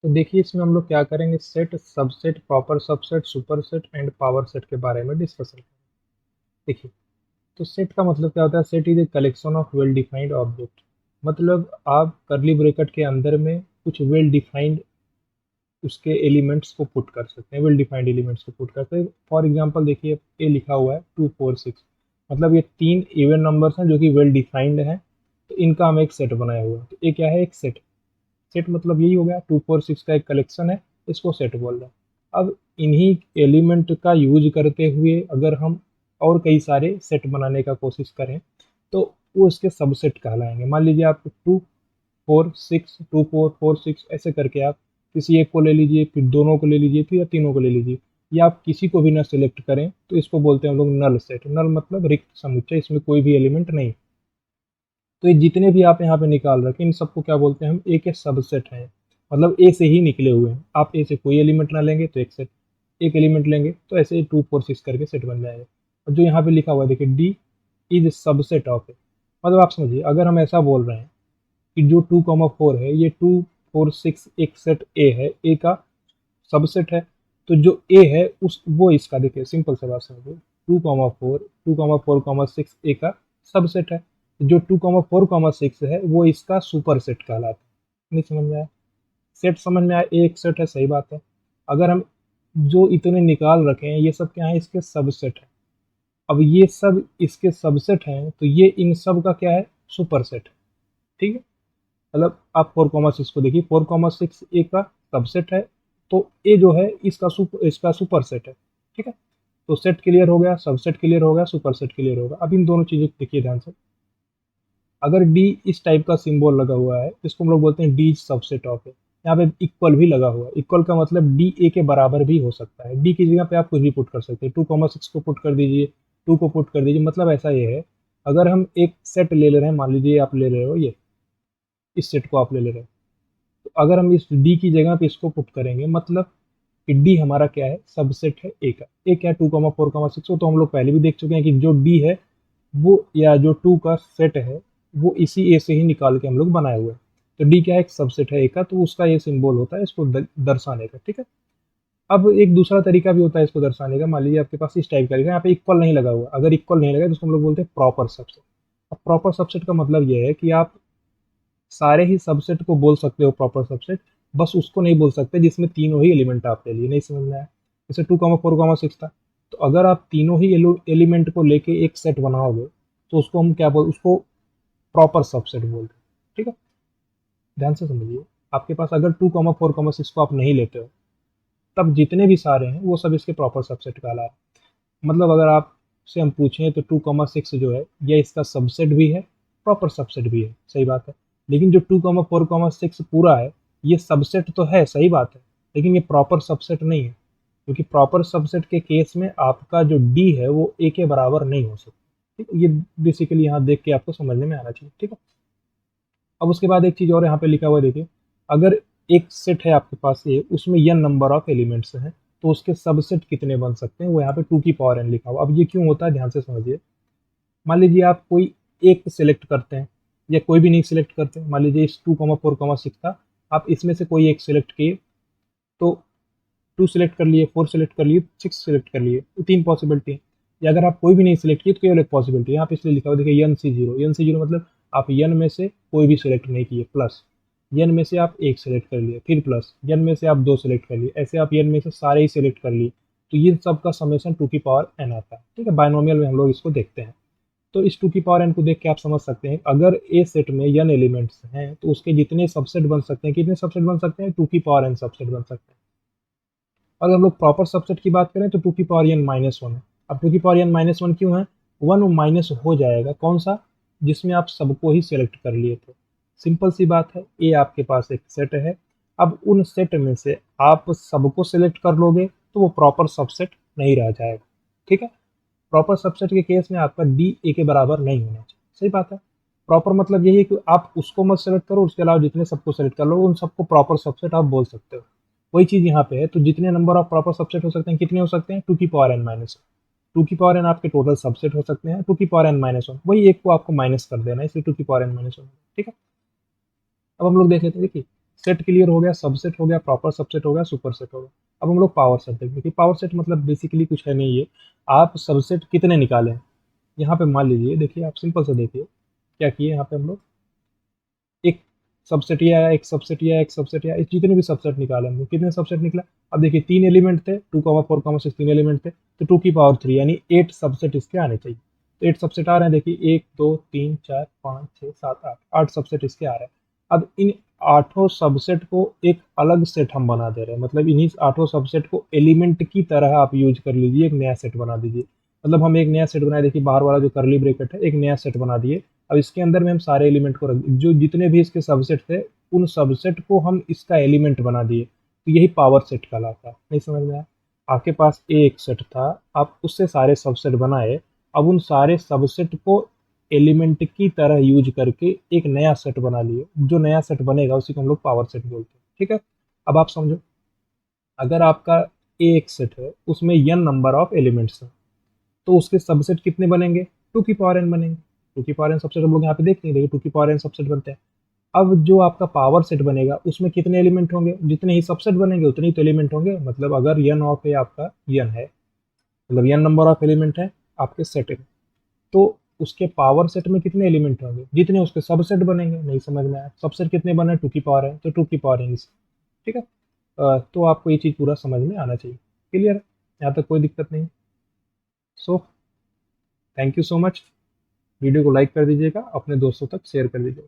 तो देखिए इसमें हम लोग क्या करेंगे, set, subset, proper subset, superset and power set के बारे में डिस्कशन करेंगे। देखिए, तो सेट का मतलब क्या होता है, set is a collection of well defined object. मतलब आप करली ब्रैकेट के अंदर में कुछ वेल डिफाइंड उसके एलिमेंट्स को पुट कर सकते हैं, वेल डिफाइंड एलिमेंट्स को पुट करते हैं। फॉर एग्जांपल देखिए, ए लिखा हुआ है 2 4 6, मतलब ये तीन इवन नंबर्स हैं जो कि वेल डिफाइंड हैं, तो इनका हम एक सेट बनाया हुआ है। तो ये क्या है, एक सेट। सेट मतलब यही हो गया, 2 4 6 का एक कलेक्शन है, इसको सेट बोल रहे हैं। अब इन्हीं एलिमेंट का यूज करते हुए अगर हम और कई सारे सेट बनाने का कोशिश करें तो वो इसके सबसेट कहलाएंगे। मान लीजिए आप 2 4 6 ऐसे करके आप किसी एक को ले लीजिए, फिर दोनों को ले लीजिए, फिर या तीनों को ले लीजिए, या आप किसी को भी ना सिलेक्ट करें, तो इसको बोलते हैं हम लोग नल सेट। नल मतलब रिक्त समुच्चय, इसमें कोई भी एलिमेंट नहीं। तो ये जितने भी आप यहाँ पे निकाल रखे इन सबको क्या बोलते हैं हम, ए के सबसेट हैं। मतलब ए से ही निकले हुए हैं। आप ए से कोई एलिमेंट ना लेंगे तो एक सेट, एक एलिमेंट लेंगे तो ऐसे ही 2 4 6 करके सेट बन जाएगा। और जो यहाँ पे लिखा हुआ है देखिए, डी इज सबसेट ऑफ ए। मतलब आप समझिए, अगर हम ऐसा बोल रहे हैं कि जो 2 4 है, ये 2 4 6 एक सेट ए है, ए का सबसेट है। तो जो ए है उस वो इसका, देखिए सिंपल सा बात समझिए, 2 4 ए का सबसेट है। जो 2 4 6 है वो इसका सुपर सेट कहलाता है। नहीं समझ में आया? सेट समझ में आया, एक सेट है, सही बात है। अगर हम जो इतने निकाल रखे हैं ये सब क्या है, इसके सबसेट है। अब ये सब इसके सबसेट हैं तो ये इन सब का क्या है, सुपर सेट है। ठीक है, मतलब आप 4 6 को देखिए, 4 6 ए का सबसेट है, तो ए जो है इसका सुपर सेट है। ठीक है, तो सेट क्लियर हो गया, सबसेट क्लियर हो गया, सुपर सेट क्लियर होगा। अब इन दोनों चीज़ों को देखिए ध्यान से। अगर डी इस टाइप का सिंबल लगा हुआ है, इसको हम लोग बोलते हैं डी सबसेट ऑफ है। यहाँ पे इक्वल भी लगा हुआ है, इक्वल का मतलब डी ए के बराबर भी हो सकता है। डी की जगह पे आप कुछ भी पुट कर सकते हैं, 2 6 को पुट कर दीजिए, 2 को पुट कर दीजिए। मतलब ऐसा ये है, अगर हम एक सेट ले ले रहे हैं, मान लीजिए आप ले रहे हो ये, इस सेट को आप ले ले रहे हो, तो अगर हम इस डी की जगह पे इसको पुट करेंगे, मतलब कि डी हमारा क्या है, सबसेट है ए का। ए क्या है, 2 4 6, वो तो हम लोग पहले भी देख चुके हैं कि जो डी है वो, या जो 2 का सेट है वो इसी ए से ही निकाल के हम लोग बनाए हुए हैं। तो डी क्या है, एक सबसेट है ए का, तो उसका ये सिंबल होता है इसको दर्शाने का। ठीक है, अब एक दूसरा तरीका भी होता है इसको दर्शाने का। मान लीजिए आपके पास इस टाइप का लिखा है, यहाँ पे इक्वल नहीं लगा हुआ। अगर इक्वल नहीं लगा तो उसको हम लोग बोलते हैं प्रॉपर सबसेट। अब प्रॉपर सबसेट का मतलब ये है कि आप सारे ही सबसेट को बोल सकते हो प्रॉपर सबसेट, बस उसको नहीं बोल सकते जिसमें तीनों ही एलिमेंट आप ले लिए। नहीं समझ में आया? जैसे 2 4 6 था, तो अगर आप तीनों ही एलिमेंट को लेके एक सेट बनाओगे तो उसको हम क्या बोल, उसको प्रॉपर सबसेट बोलते हैं। ठीक है, ध्यान से समझिए। आपके पास अगर 2 4 6 को आप नहीं लेते हो, तब जितने भी सारे हैं वो सब इसके प्रॉपर सबसेट कहला। मतलब अगर आपसे हम पूछें तो 2 6 जो है ये इसका सबसेट भी है, प्रॉपर सबसेट भी है, सही बात है। लेकिन जो 2 4 6 पूरा है, ये सबसेट तो है, सही बात है, लेकिन ये प्रॉपर सबसेट नहीं है। क्योंकि प्रॉपर सबसेट के केस में आपका जो डी है वो ए के बराबर नहीं हो सकता। ठीक है, ये बेसिकली यहाँ देख के आपको समझने में आना चाहिए। ठीक है, अब उसके बाद एक चीज़ और यहाँ पे लिखा हुआ है, देखिए, अगर एक सेट है आपके पास ए, उसमें n नंबर ऑफ एलिमेंट्स हैं, तो उसके सबसेट कितने बन सकते हैं, वो यहाँ पे 2 की पावर n लिखा हुआ। अब ये क्यों होता है, ध्यान से समझिए। मान लीजिए आप कोई एक सेलेक्ट करते हैं, या कोई भी नहीं सिलेक्ट करते। मान लीजिए इस 2 4 6 था, आप इसमें से कोई एक सिलेक्ट किए, तो 2 सेलेक्ट कर लिए, 4 सेलेक्ट कर लिए, 6 सेलेक्ट कर लिए, तो 3 पॉसिबिलिटी है। या अगर आप कोई भी नहीं सिलेक्ट किए तो केवल एक पॉसिबिलिटी है। यहाँ पे इसलिए लिखा हुआ देखिए, NC0। NC0 मतलब आप n में से कोई भी सिलेक्ट नहीं किए, प्लस n में से आप एक सेलेक्ट कर लिए, फिर प्लस n में से आप 2 सेलेक्ट कर लिए, ऐसे आप n में से सारे ही सिलेक्ट कर लिए। तो ये सब का समेशन 2 की पावर n आता है। ठीक है, बायनोमियल में हम लोग इसको देखते हैं। तो इस 2 की पावर n को देख के आप समझ सकते हैं, अगर ए सेट में n एलिमेंट्स हैं तो उसके जितने सबसेट बन सकते हैं, कितने सबसेट बन सकते हैं, 2 की पावर n सबसेट बन सकते हैं। अगर हम लोग प्रॉपर सबसेट की बात करें तो 2 की पावर n-1 है। अब 2 की पावर n-1 क्यों है, वन माइनस हो जाएगा, कौन सा, जिसमें आप सबको ही सेलेक्ट कर लिए थे। सिंपल सी बात है, ए आपके पास एक सेट है। अब उन सेट में से आप सबको सेलेक्ट कर लोगे तो वो प्रॉपर सबसेट नहीं रह जाएगा। ठीक है, प्रॉपर सबसेट के केस में आपका डी ए के बराबर नहीं होना चाहिए, सही बात है। प्रॉपर मतलब यही है कि आप उसको मत सेलेक्ट करो, उसके अलावा जितने सबको सेलेक्ट कर लो उन सबको प्रॉपर सबसेट आप बोल सकते हो। वही चीज़ यहाँ पे है। तो जितने नंबर ऑफ प्रॉपर सबसेट हो सकते हैं, कितने हो सकते हैं, 2 की पावर n-1। 2 की पावर n आपके टोटल सबसेट हो सकते हैं, 2 की पावर n-1, वही एक को आपको माइनस कर देना है, इसलिए 2 की पावर n-1। ठीक है, अब हम लोग देख लेते हैं। देखिए, सेट क्लियर हो गया, सबसेट हो गया, प्रॉपर सबसेट हो गया, सुपर सेट हो गया। अब हम लोग पावर सेट देखेंगे कि पावर सेट मतलब बेसिकली कुछ है नहीं, ये आप सबसेट कितने निकाले हैं। यहाँ पे मान लीजिए, देखिए आप सिंपल से देखिए क्या किए यहाँ पे हम लोग, एक सबसेट ये आया, एक सबसेट ये आया, एक सबसेट ये आया, जितने भी सबसेट निकाले हमने, कितने सबसेट निकला। अब देखिए 3 एलिमेंट थे, 2,4,6 3 एलिमेंट थे, तो 2 की पावर 3 यानी 8 सबसेट इसके आने चाहिए। तो 8 सबसेट आ रहे हैं, देखिए 1 2 3 4 5 6 7 8, 8 सबसेट इसके आ रहे हैं। अब इन 8 सबसेट को एक अलग सेट हम बना दे रहे हैं, मतलब इन्हीं 8 सबसेट को एलिमेंट की तरह आप यूज कर लीजिए, एक नया सेट बना दीजिए। मतलब हम एक नया सेट बनाए, देखिए बाहर वाला जो करली ब्रेकेट है, एक नया सेट बना दिए। अब इसके अंदर में हम सारे एलिमेंट को रख, जो जितने भी इसके सबसेट थे उन सबसेट को हम इसका एलिमेंट बना दिए, तो यही पावर सेट कहलाता है। नहीं समझ में आया। आपके पास एक सेट था, आप उससे सारे सबसेट बनाए, अब उन सारे सबसेट को एलिमेंट की तरह यूज करके एक नया सेट बना लिए, जो नया सेट बनेगा उसी को हम लोग पावर सेट बोलते हैं। ठीक है, अब आप समझो, अगर आपका एक सेट है उसमें n नंबर ऑफ एलिमेंट्स हैं, तो उसके सबसेट कितने बनेंगे, 2 की पावर n बनेंगे। 2 की पावर n सबसेट हम लोग यहाँ पे देखते हैं, देखिए 2 की पावर n सबसेट बनते हैं। अब जो आपका पावर सेट बनेगा उसमें कितने एलिमेंट होंगे, जितने ही सबसेट बनेंगे उतने ही तो एलिमेंट होंगे। मतलब अगर n ऑफ है आपका, n है, मतलब n नंबर ऑफ एलिमेंट है आपके सेट में, तो उसके पावर सेट में कितने एलिमेंट होंगे, जितने उसके सबसेट बनेंगे। नहीं समझ में आया, सबसेट कितने बने, 2 की पावर है तो 2 की पावर n। ठीक है, तो आपको ये चीज़ पूरा समझ में आना चाहिए। क्लियर है, यहाँ तक कोई दिक्कत नहीं। So thank you so much. Video को लाइक कर दीजिएगा, अपने दोस्तों तक शेयर कर दीजिएगा।